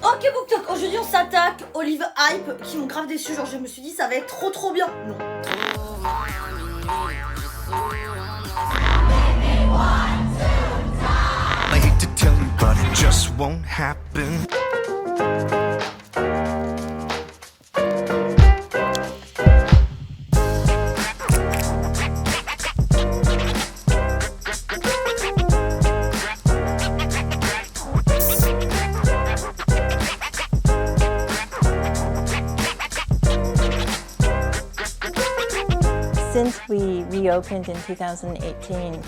Ok BookTok, aujourd'hui on s'attaque aux livres hype qui m'ont grave déçu, genre je me suis dit ça va être trop bien. Non. I hate to tell you, but it just won't happen. Since we reopened in 2018,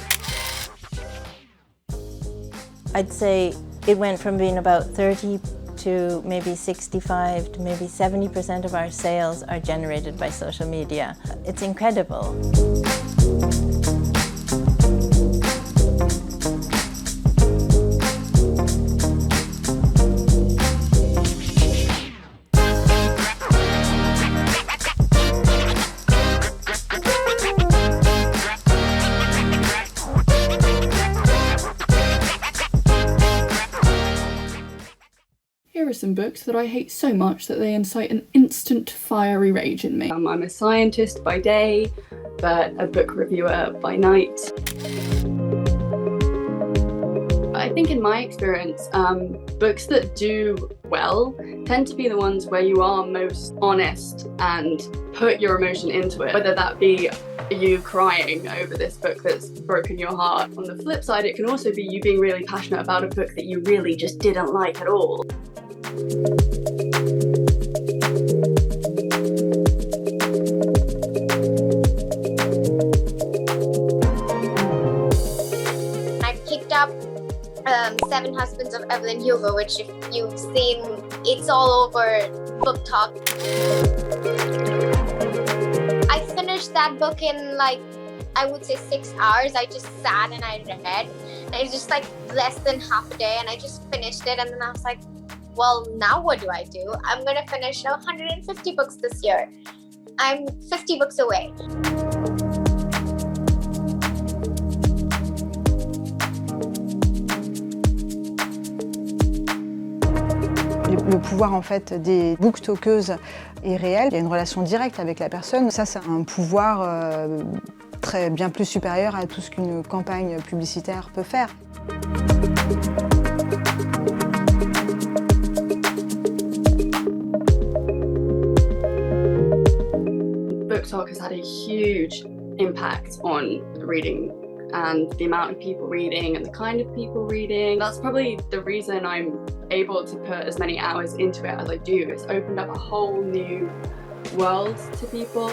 I'd say it went from being about 30 to maybe 65 to maybe 70% of our sales are generated by social media. It's incredible. Here are some books that I hate so much that they incite an instant fiery rage in me. I'm a scientist by day, but a book reviewer by night. I think in my experience, books that do well tend to be the ones where you are most honest and put your emotion into it, whether that be you crying over this book that's broken your heart. On the flip side, it can also be you being really passionate about a book that you really just didn't like at all. I picked up Seven Husbands of Evelyn Hugo, which if you've seen, it's all over Booktok. I finished that book in I would say 6 hours. I just sat and I read. And it's just less than half a day and I just finished it, and then I was like, well, now what do I do? I'm gonna finish 150 books this year. I'm 50 books away. Le pouvoir en fait des BookTokeuses est réel. Il y a une relation directe avec la personne. Ça, c'est un pouvoir bien plus supérieur à tout ce qu'une campagne publicitaire peut faire. BookTok has had a huge impact on reading and the amount of people reading and the kind of people reading. That's probably the reason I'm able to put as many hours into it as I do. It's opened up a whole new world to people.